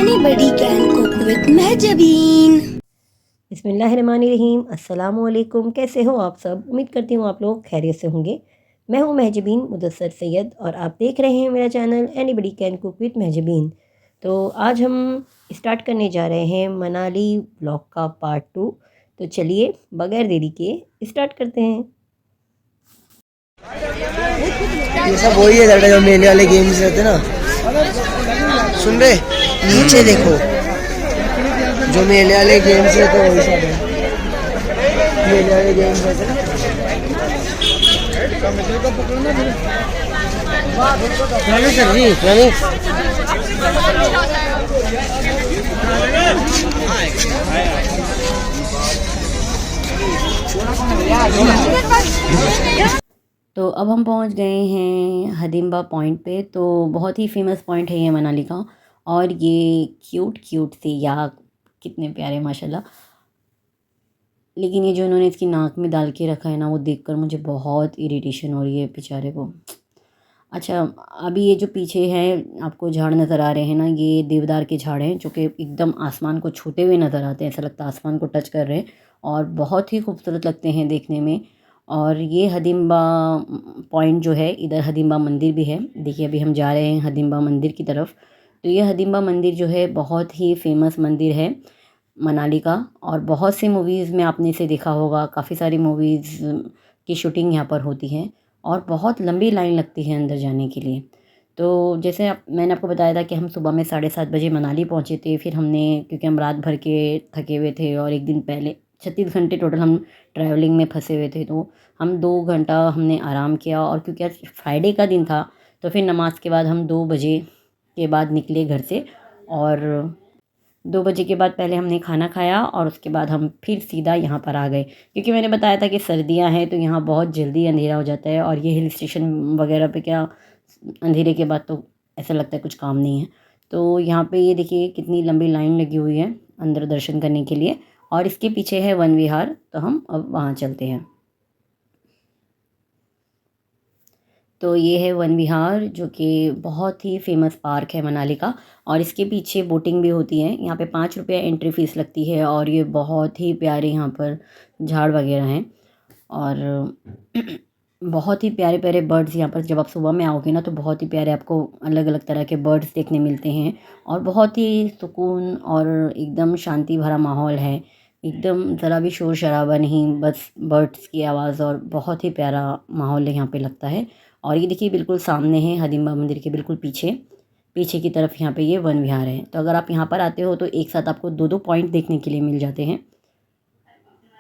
Anybody can cook with Mehjabeen। बिस्मिल्लाहिर्रहमानिर्रहीम। अस्सलामुअलैकुम। कैसे हो आप सब? उम्मीद करती हूँ आप लोग खैरियत से होंगे। मैं हूँ महजबीन मुदस्सर सैयद और आप देख रहे हैं मेरा channel anybody can cook with Mahjabeen. तो आज हम स्टार्ट करने जा रहे हैं मनाली ब्लॉग का पार्ट 2। तो चलिए बगैर देरी के स्टार्ट करते हैं। ये सब वही है जो मेले वाले गेम्स रहते ना, सुन रहे नीचे देखो, जो मेले वाले गेम्स रहते वही सब है। मेले वाले गेम्स रहते ना, तो अब हम पहुंच गए हैं हदिम्बा पॉइंट पे। तो बहुत ही फेमस पॉइंट है ये मनाली का। और ये क्यूट से याक कितने प्यारे माशाल्लाह। लेकिन ये जो इन्होंने इसकी नाक में डाल के रखा है ना, वो देखकर मुझे बहुत इरिटेशन हो रही है बेचारे को। अच्छा, अभी ये जो पीछे है आपको झाड़ नज़र आ रहे हैं ना, ये देवदार के झाड़ हैं जो कि एकदम आसमान को छूते हुए नज़र आते हैं। ऐसा लगता है आसमान को टच कर रहे हैं और बहुत ही खूबसूरत लगते हैं देखने में। और ये हदिम्बा पॉइंट जो है, इधर हदिम्बा मंदिर भी है। देखिए अभी हम जा रहे हैं हदिम्बा मंदिर की तरफ। तो ये हदिम्बा मंदिर जो है बहुत ही फेमस मंदिर है मनाली का। और बहुत सी मूवीज़ में आपने इसे देखा होगा, काफ़ी सारी मूवीज़ की शूटिंग यहाँ पर होती है और बहुत लंबी लाइन लगती है अंदर जाने के लिए। तो जैसे मैंने आपको बताया था कि हम सुबह में 7:30 बजे मनाली पहुँचे थे। फिर हमने, क्योंकि हम रात भर के थके हुए थे और एक दिन पहले 36 घंटे टोटल हम ट्रैवलिंग में फंसे हुए थे, तो हम 2 घंटा हमने आराम किया। और क्योंकि आज फ्राइडे का दिन था तो फिर नमाज के बाद हम 2 बजे के बाद निकले घर से। और 2 बजे के बाद पहले हमने खाना खाया और उसके बाद हम फिर सीधा यहाँ पर आ गए, क्योंकि मैंने बताया था कि सर्दियाँ हैं तो यहाँ बहुत जल्दी अंधेरा हो जाता है। और ये हिल स्टेशन वगैरह पे क्या, अंधेरे के बाद तो ऐसा लगता है कुछ काम नहीं है। तो यहाँ पे ये देखिए कितनी लंबी लाइन लगी हुई है अंदर दर्शन करने के लिए। और इसके पीछे है वन विहार, तो हम अब वहाँ चलते हैं। तो ये है वन विहार जो कि बहुत ही फेमस पार्क है मनाली का। और इसके पीछे बोटिंग भी होती है। यहाँ पे 5 रुपये एंट्री फ़ीस लगती है। और ये बहुत ही प्यारे यहाँ पर झाड़ वगैरह हैं और बहुत ही प्यारे प्यारे बर्ड्स। यहाँ पर जब आप सुबह में आओगे ना तो बहुत ही प्यारे आपको अलग अलग तरह के बर्ड्स देखने मिलते हैं। और बहुत ही सुकून और एकदम शांति भरा माहौल है। एकदम ज़रा भी शोर शराबा नहीं, बस बर्ड्स की आवाज़ और बहुत ही प्यारा माहौल यहाँ पे लगता है। और ये देखिए बिल्कुल सामने है हदिम्बा मंदिर के बिल्कुल पीछे की तरफ यहाँ पे ये वन विहार है। तो अगर आप यहाँ पर आते हो तो एक साथ आपको 2 पॉइंट देखने के लिए मिल जाते हैं।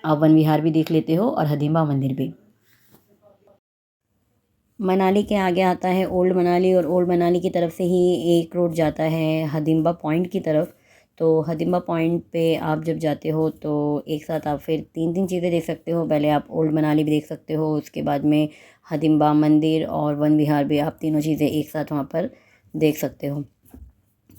आप वन विहार भी देख लेते हो और हदिम्बा मंदिर भी। मनाली के आगे आता है ओल्ड मनाली और ओल्ड मनाली की तरफ से ही एक रोड जाता है हदिम्बा पॉइंट की तरफ। तो हदिम्बा पॉइंट पे आप जब जाते हो तो एक साथ आप फिर 3 चीज़ें देख सकते हो। पहले आप ओल्ड मनाली भी देख सकते हो, उसके बाद में हदिम्बा मंदिर और वन विहार भी, आप तीनों चीज़ें एक साथ वहाँ पर देख सकते हो।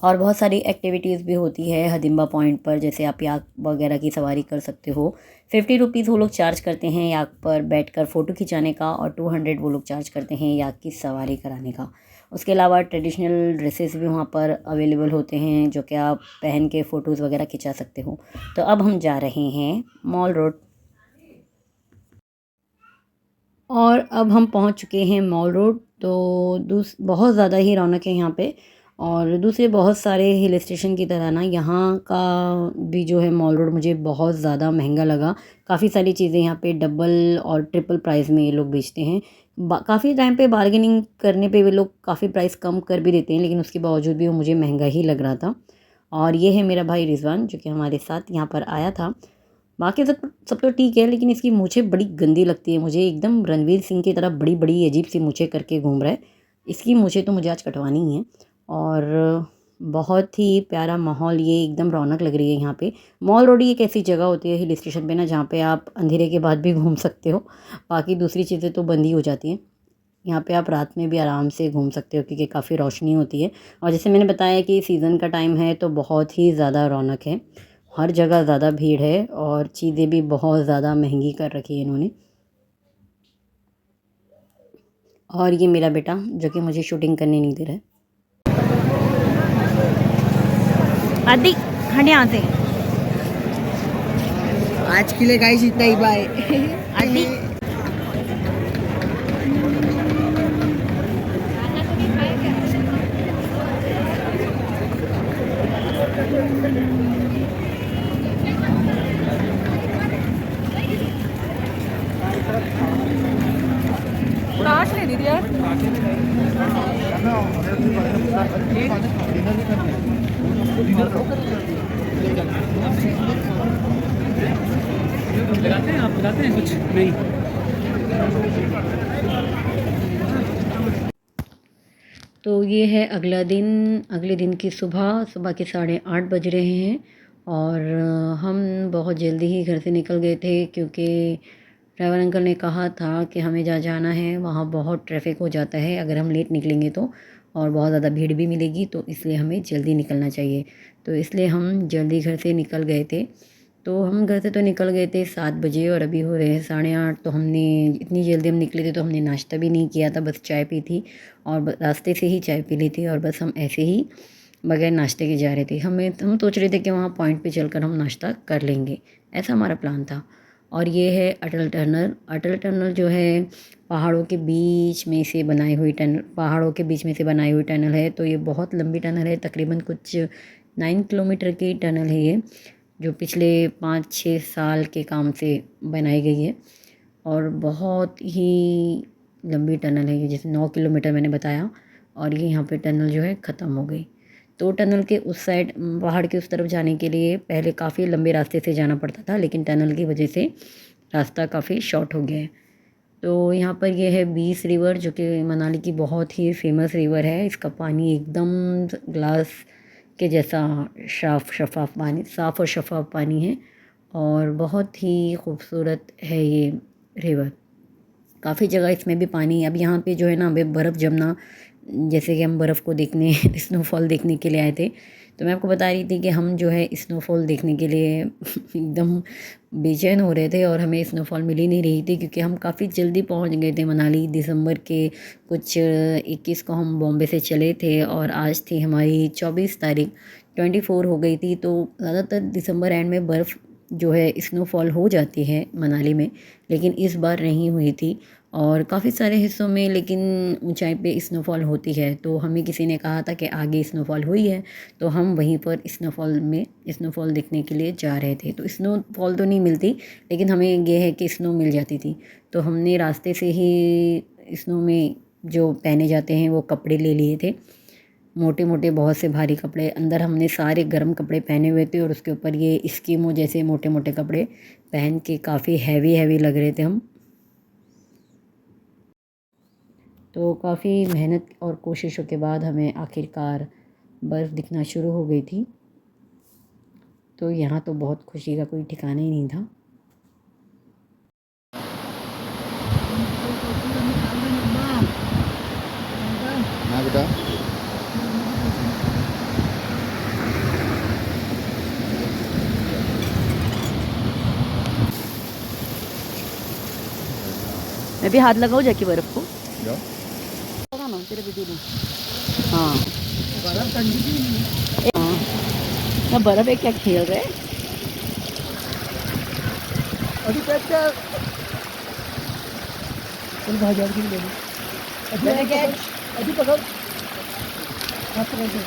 और बहुत सारी एक्टिविटीज़ भी होती है हदिम्बा पॉइंट पर, जैसे आप याक वगैरह की सवारी कर सकते हो। 50 रुपीज़ वो लोग चार्ज करते हैं याक पर बैठकर फ़ोटो खिंचाने का और 200 वो लोग चार्ज करते हैं याक की सवारी कराने का। उसके अलावा ट्रेडिशनल ड्रेसेस भी वहाँ पर अवेलेबल होते हैं जो कि आप पहन के फ़ोटोज़ वगैरह खिंचा सकते हो। तो अब हम जा रहे हैं मॉल रोड। और अब हम पहुँच चुके हैं मॉल रोड। तो बहुत ज़्यादा ही रौनक है यहाँ पे। और दूसरे बहुत सारे हिल स्टेशन की तरह ना यहाँ का भी जो है मॉल रोड मुझे बहुत ज़्यादा महंगा लगा। काफ़ी सारी चीज़ें यहाँ पे डबल और ट्रिपल प्राइस में ये लोग बेचते हैं। काफ़ी टाइम पे बार्गेनिंग करने पे वे लोग काफ़ी प्राइस कम कर भी देते हैं, लेकिन उसके बावजूद भी वो मुझे महंगा ही लग रहा था। और ये है मेरा भाई रिजवान जो कि हमारे साथ यहाँ पर आया था। बाकी सब तो ठीक है, लेकिन इसकी मूछें बड़ी गंदी लगती है मुझे। एकदम रणवीर सिंह की तरह बड़ी बड़ी अजीब सी मूछें करके घूम रहा है। इसकी मूछें तो मुझे आज कटवानी ही है। और बहुत ही प्यारा माहौल, ये एकदम रौनक लग रही है यहाँ पे। मॉल रोड एक ऐसी जगह होती है हिल स्टेशन पे ना जहाँ पे आप अंधेरे के बाद भी घूम सकते हो। बाकी दूसरी चीज़ें तो बंद ही हो जाती हैं। यहाँ पे आप रात में भी आराम से घूम सकते हो क्योंकि काफ़ी रोशनी होती है। और जैसे मैंने बताया कि सीज़न का टाइम है तो बहुत ही ज़्यादा रौनक है, हर जगह ज़्यादा भीड़ है और चीज़ें भी बहुत ज़्यादा महंगी कर रखी है इन्होंने। और ये मेरा बेटा जो कि मुझे शूटिंग करने नहीं दे रहा है। आदि हट यहाँ से। आज के लिए गाइस इतना ही, बाय। आदि ले दीदी यार। लगाते हैं, आप लगाते हैं कुछ नहीं? तो ये है अगला दिन, अगले दिन की सुबह के 8:30 बज रहे हैं और हम बहुत जल्दी ही घर से निकल गए थे क्योंकि ड्राइवर अंकल ने कहा था कि हमें जहाँ जाना है वहाँ बहुत ट्रैफिक हो जाता है अगर हम लेट निकलेंगे तो, और बहुत ज़्यादा भीड़ भी मिलेगी, तो इसलिए हमें जल्दी निकलना चाहिए। तो इसलिए हम जल्दी घर से निकल गए थे। तो हम घर से तो निकल गए थे 7 बजे और अभी हो रहे हैं 8:30। तो हमने इतनी जल्दी हम निकले थे तो हमने नाश्ता भी नहीं किया था, बस चाय पी थी और रास्ते से ही चाय पी ली थी और बस हम ऐसे ही बगैर नाश्ते के जा रहे थे। हम सोच रहे थे कि वहाँ पॉइंट पे चलकर हम नाश्ता कर लेंगे, ऐसा हमारा प्लान था। और ये है अटल टनल। अटल टनल जो है पहाड़ों के बीच में से बनाई हुई टनल, पहाड़ों के बीच में से बनाई हुई टनल है। तो ये बहुत लंबी टनल है, तकरीबन कुछ 9 किलोमीटर की टनल है ये, जो पिछले 5-6 साल के काम से बनाई गई है और बहुत ही लंबी टनल है ये, जैसे 9 किलोमीटर मैंने बताया। और ये यहाँ पे टनल जो है ख़त्म हो गई। तो टनल के उस साइड, पहाड़ के उस तरफ जाने के लिए पहले काफ़ी लंबे रास्ते से जाना पड़ता था, लेकिन टनल की वजह से रास्ता काफ़ी शॉर्ट हो गया है। तो यहाँ पर ये है बीस रिवर, जो कि मनाली की बहुत ही फेमस रिवर है। इसका पानी एकदम ग्लास के जैसा साफ़ और शफाफ पानी है और बहुत ही खूबसूरत है ये रिवर। काफ़ी जगह इसमें भी पानी, अब यहाँ पे जो है ना, अभी बर्फ़ जमना, जैसे कि हम बर्फ़ को देखने स्नोफॉल देखने के लिए आए थे। तो मैं आपको बता रही थी कि हम जो है स्नोफॉल देखने के लिए एकदम बेचैन हो रहे थे और हमें स्नोफॉल मिल ही नहीं रही थी क्योंकि हम काफ़ी जल्दी पहुंच गए थे मनाली। दिसंबर के कुछ 21 को हम बॉम्बे से चले थे और आज थी हमारी 24 तारीख, 24 हो गई थी। तो ज़्यादातर दिसंबर एंड में बर्फ़ जो है स्नोफॉल हो जाती है मनाली में, लेकिन इस बार नहीं हुई थी और काफ़ी सारे हिस्सों में लेकिन ऊंचाई पे स्नोफॉल होती है। तो हमें किसी ने कहा था कि आगे स्नोफॉल हुई है, तो हम वहीं पर स्नोफॉल देखने के लिए जा रहे थे। तो स्नोफॉल तो नहीं मिलती, लेकिन हमें ये है कि स्नो मिल जाती थी। तो हमने रास्ते से ही स्नो में जो पहने जाते हैं वो कपड़े ले लिए थे, मोटे मोटे बहुत से भारी कपड़े। अंदर हमने सारे गर्म कपड़े पहने हुए थे और उसके ऊपर ये स्कीमो जैसे मोटे मोटे कपड़े पहन के काफ़ी हैवी लग रहे थे हम। तो काफ़ी मेहनत और कोशिशों के बाद हमें आखिरकार बर्फ़ दिखना शुरू हो गई थी। तो यहाँ तो बहुत खुशी का कोई ठिकाना ही नहीं था। हाँ बेटा, मैं भी हाथ लगाऊँ जाके बर्फ़ को? जाओ। लगा ना तेरे वीडियो में। हाँ हाँ, क्या बर्फ़ है, क्या खेल रहे? अभी तक क्या चल भाई जाओ, ले लो। अभी पकड़, हाथ पकड़ के।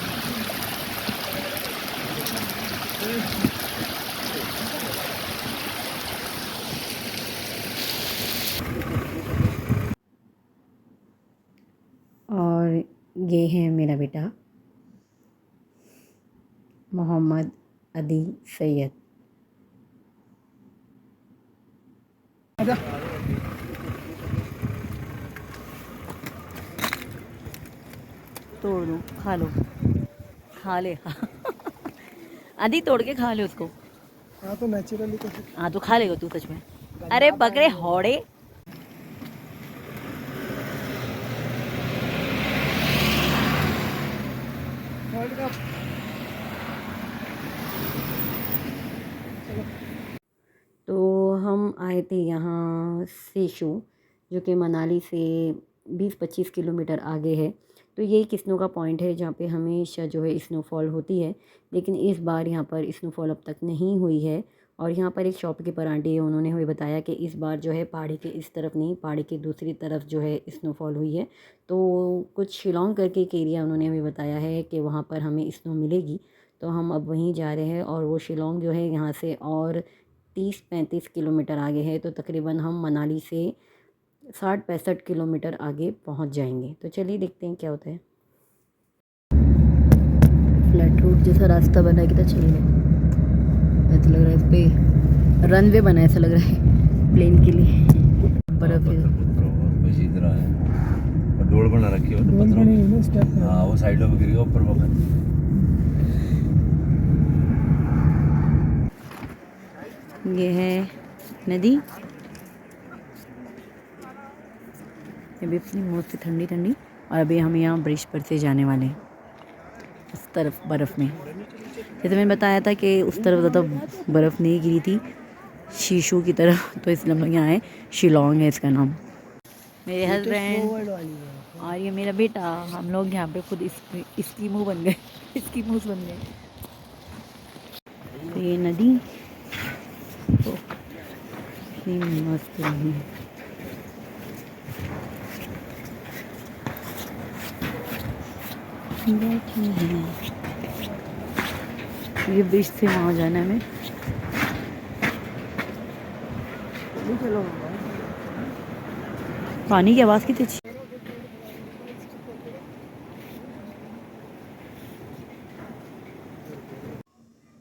और ये है मेरा बेटा मोहम्मद अदी सैयद। तोड़ दो, खा लो, खा ले। आदि तोड़ के खा ले उसको। हाँ तो नेचुरली तो हाँ तो खा लेगा तू सच में। अरे बकरे हौड़े। तो हम आए थे यहाँ सेशु, जो कि मनाली से 20-25 किलोमीटर आगे है। तो ये एक स्नो का पॉइंट है जहाँ पे हमेशा जो है स्नोफॉल होती है, लेकिन इस बार यहाँ पर स्नोफॉल अब तक नहीं हुई है। और यहाँ पर एक शॉपकीपर आंटी है, उन्होंने हमें बताया कि इस बार जो है पहाड़ी के इस तरफ नहीं, पहाड़ी की दूसरी तरफ जो है स्नोफॉल हुई है। तो कुछ शिलोंग करके एक एरिया उन्होंने हमें बताया है कि वहाँ पर हमें स्नो मिलेगी, तो हम अब वहीं जा रहे हैं। और वो शिलोंग जो है यहाँ से और 30-35 किलोमीटर आगे है, तो तकरीबन हम मनाली से 60-65 किलोमीटर आगे पहुँच जाएंगे। तो चलिए देखते हैं क्या होता है। फ्लैट रूट जैसा रास्ता बना है, कितना चलिए ऐसा लग रहा है, इस पे रनवे बना है, ऐसा लग रहा है प्लेन के लिए। बर्फ है, डोल बना रखी है पत्थरों की। हाँ, वो साइडों में गिर गया, ऊपर वो ये है नदी। ये भी इतनी मौत से ठंडी ठंडी। और अभी हम यहाँ ब्रिज पर से जाने वाले हैं उस तरफ बर्फ़ में। जैसे मैंने बताया था कि उस तरफ ज़्यादा बर्फ़ नहीं गिरी थी शीशों की तरफ, तो इसलिए हम लोग यहाँ आए। शिलोंग है इसका नाम। मेरे हस्बैंड और ये मेरा बेटा, हम लोग यहाँ पे खुद इसकी मुँह बन गए, इसकी मुँह बन गए। तो ये नदी तो इतनी मस्त लगी। बैठी है, ये ब्रिज से वहाँ जाना है हमें। चलो, पानी की आवाज़ कितनी अच्छी।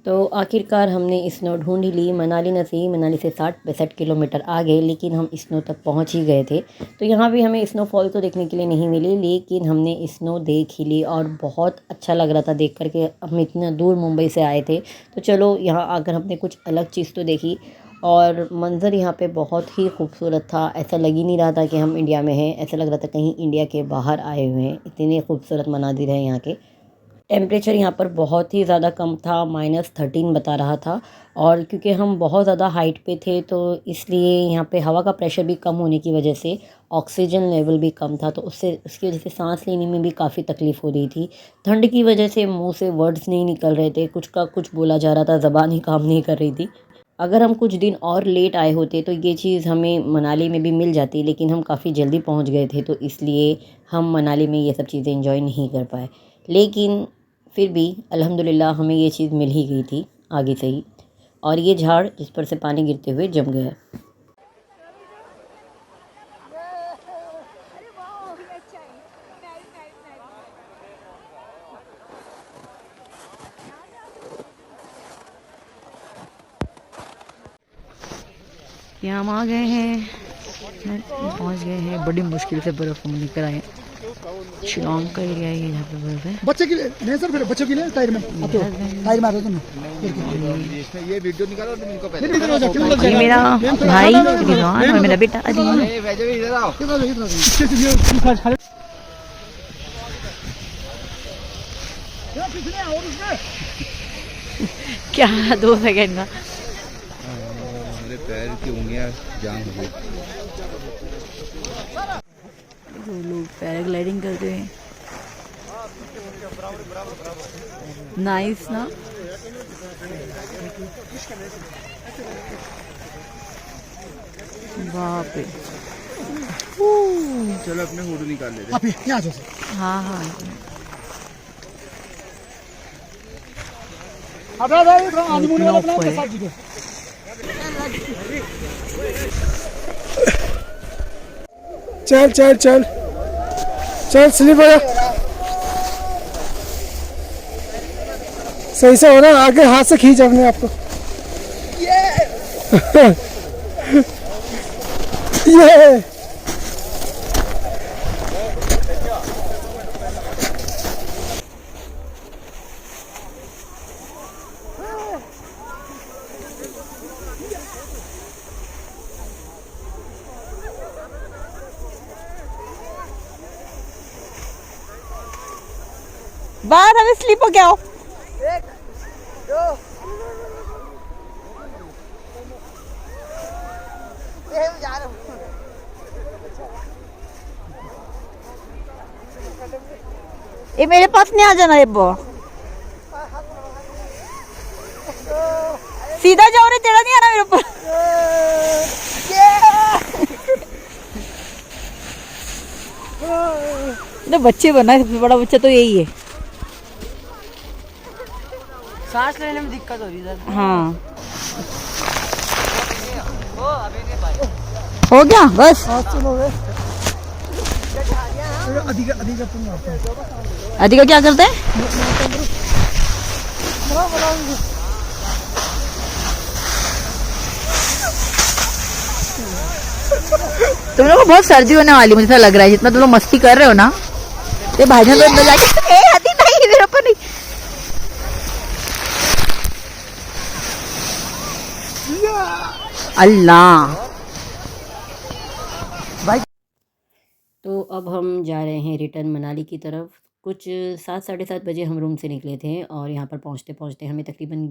तो आखिरकार हमने स्नो ढूंढ ही ली। मनाली न सही, मनाली से 60-65 किलोमीटर आगे, लेकिन हम स्नो तक पहुंच ही गए थे। तो यहाँ भी हमें स्नोफॉल तो देखने के लिए नहीं मिली, लेकिन हमने स्नो देख ही ली और बहुत अच्छा लग रहा था देख कर के। हम इतना दूर मुंबई से आए थे, तो चलो यहाँ आकर हमने कुछ अलग चीज़ तो देखी। और मंज़र यहाँ पे बहुत ही खूबसूरत था। ऐसा लग ही नहीं रहा था कि हम इंडिया में हैं, ऐसा लग रहा था कहीं इंडिया के बाहर आए हुए हैं। इतने खूबसूरत मनाजिर हैं यहाँ के। टेम्परेचर यहाँ पर बहुत ही ज़्यादा कम था, -13 बता रहा था। और क्योंकि हम बहुत ज़्यादा हाइट पे थे, तो इसलिए यहाँ पे हवा का प्रेशर भी कम होने की वजह से ऑक्सीजन लेवल भी कम था, तो उसकी वजह से सांस लेने में भी काफ़ी तकलीफ़ हो रही थी। ठंड की वजह से मुंह से वर्ड्स नहीं निकल रहे थे, कुछ का कुछ बोला जा रहा था, ज़बान ही काम नहीं कर रही थी। अगर हम कुछ दिन और लेट आए होते तो ये चीज़ हमें मनाली में भी मिल जाती, लेकिन हम काफ़ी जल्दी पहुँच गए थे, तो इसलिए हम मनाली में ये सब चीज़ें एंजॉय नहीं कर पाए। लेकिन फिर भी अल्हम्दुलिल्लाह हमें ये चीज़ मिल ही गई थी आगे से ही। और ये झाड़ जिस पर से पानी गिरते हुए जम गया। यहाँ हम आ गए हैं, पहुँच गए हैं। बड़ी मुश्किल से बर्फ़ हम निकल आए। शिलोंग का एरिया है यहाँ पे बर्फ है। बच्चे के लिए नहीं सर, फिर बच्चों के लिए टायर में टायर मारो तुम। ये वीडियो निकालो तुम इनको पहले। ये मेरा भाई रिजवान और मेरा बेटा अदीन। क्या 2 सेकंड का। मेरे पैर की उंगलियां जाम हो गई। लोग पैराग्लाइडिंग करते हैं, नाइस ना। बाप रे, चलो अपने फोटो निकाल लेते आप यहाँ आ जाओ। हाँ हाँ। चल चल चल चल, स्लिप हो जा। सही से हो रहा, आगे हाथ से खींच अपने आप को। ये बाहर हमें स्लिप हो गया हो। 1 2 जा रहा हूँ। ये मेरे पास नहीं आ जाना एब्बो, सीधा जाओ रे, तेरा नहीं आना मेरे ऊपर। तो बच्चे बना है, सबसे बड़ा बच्चा तो यही है। सांस लेने में दिक्कत हो रही है सर। हाँ हो गया बस। अधिका क्या करते हैं? तुम लोग को बहुत सर्दी होने वाली मुझे ऐसा लग रहा है, जितना तुम लोग मस्ती कर रहे हो ना। ये भाईजान तो अंदर जाके ए हदी नहीं, मेरे ऊपर नहीं। अल्लाह। तो अब हम जा रहे हैं रिटर्न मनाली की तरफ। कुछ 7 साढ़े 7 बजे हम रूम से निकले थे और यहाँ पर पहुँचते पहुँचते हमें तकरीबन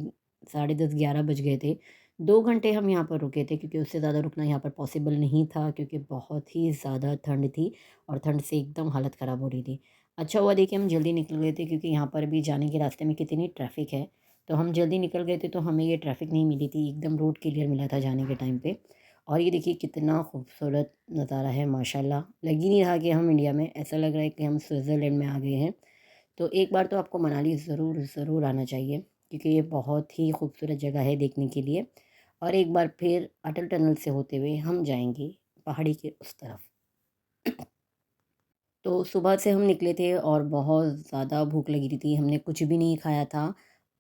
10:30 11 बज गए थे। 2 घंटे हम यहाँ पर रुके थे क्योंकि उससे ज़्यादा रुकना यहाँ पर पॉसिबल नहीं था, क्योंकि बहुत ही ज़्यादा ठंड थी और ठंड से एकदम हालत ख़राब हो रही थी। अच्छा हुआ देखिए हम जल्दी निकल गए थे, क्योंकि यहाँ पर भी जाने के रास्ते में कितनी ट्रैफिक है। तो हम जल्दी निकल गए थे तो हमें ये ट्रैफिक नहीं मिली थी, एकदम रोड क्लियर मिला था जाने के टाइम पे। और ये देखिए कितना खूबसूरत नज़ारा है माशाल्लाह। लग ही नहीं रहा कि हम इंडिया में, ऐसा लग रहा है कि हम स्विट्ज़रलैंड में आ गए हैं। तो एक बार तो आपको मनाली ज़रूर ज़रूर आना चाहिए, क्योंकि ये बहुत ही खूबसूरत जगह है देखने के लिए। और एक बार फिर अटल टनल से होते हुए हम जाएंगे पहाड़ी के उस तरफ। तो सुबह से हम निकले थे और बहुत ज़्यादा भूख लगी थी, हमने कुछ भी नहीं खाया था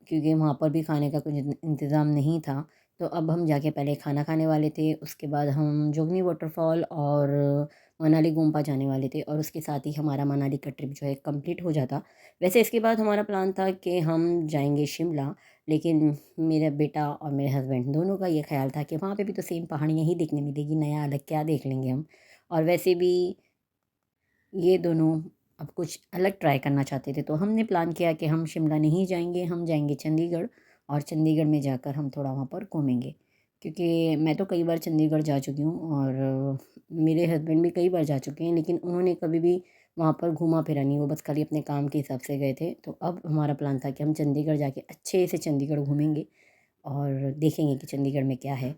क्योंकि वहाँ पर भी खाने का कुछ इंतज़ाम नहीं था। तो अब हम जाके पहले खाना खाने वाले थे, उसके बाद हम जोगनी वाटरफॉल और मनाली गोम्पा जाने वाले थे, और उसके साथ ही हमारा मनाली का ट्रिप जो है कंप्लीट हो जाता। वैसे इसके बाद हमारा प्लान था कि हम जाएंगे शिमला, लेकिन मेरा बेटा और मेरे हस्बैंड दोनों का ये ख्याल था कि वहाँ पे भी तो सेम पहाड़ियाँ ही देखने मिलेगी, नया अलग क्या देख लेंगे हम। और वैसे भी ये दोनों अब कुछ अलग ट्राई करना चाहते थे, तो हमने प्लान किया कि हम शिमला नहीं जाएंगे, हम जाएंगे चंडीगढ़। और चंडीगढ़ में जाकर हम थोड़ा वहाँ पर घूमेंगे, क्योंकि मैं तो कई बार चंडीगढ़ जा चुकी हूँ और मेरे हस्बैंड भी कई बार जा चुके हैं, लेकिन उन्होंने कभी भी वहाँ पर घूमा फिरा नहीं, वो बस खाली अपने काम के हिसाब से गए थे। तो अब हमारा प्लान था कि हम चंडीगढ़ जाके अच्छे से चंडीगढ़ घूमेंगे और देखेंगे कि चंडीगढ़ में क्या है।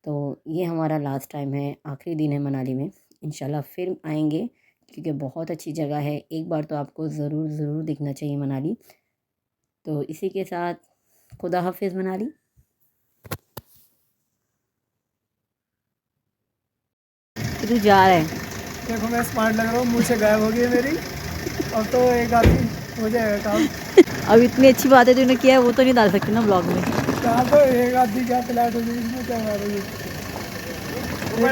तो ये हमारा लास्ट टाइम है, आखिरी दिन है मनाली में। इंशाल्लाह फिर आएंगे, क्योंकि बहुत अच्छी जगह है, एक बार तो आपको ज़रूर ज़रूर देखना चाहिए मनाली। तो इसी के साथ खुदा हाफिज़ मनाली। कि तू जा रहा है। देखो मैं स्मार्ट लग रहा हूँ, मुँह से गायब हो गई है मेरी। अब तो एक आदमी हो जाएगा काम। अब इतनी अच्छी बात है तूने किया है, वो तो नहीं डाल सकती ना ब्लॉग में। कहाँ तो एक आदमी क्या फ्लैट हो जाएगी, इसमें क्या मार रही है। एक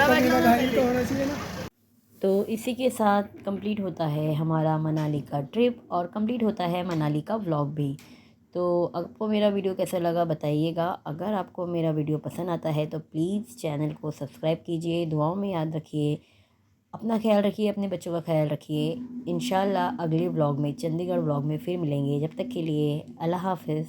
कमीना भाई तो होना चाहिए ना। तो इसी के साथ कंप्लीट होता है हमारा मनाली का ट्रिप और कंप्लीट होता है मनाली का व्लॉग भी। तो आपको मेरा वीडियो कैसा लगा बताइएगा। अगर आपको मेरा वीडियो पसंद आता है तो प्लीज़ चैनल को सब्सक्राइब कीजिए, दुआओं में याद रखिए, अपना ख्याल रखिए, अपने बच्चों का ख्याल रखिए। इंशाल्लाह अगले व्लॉग में, चंडीगढ़ व्लॉग में फिर मिलेंगे। जब तक के लिए अल्लाह हाफ़िज़।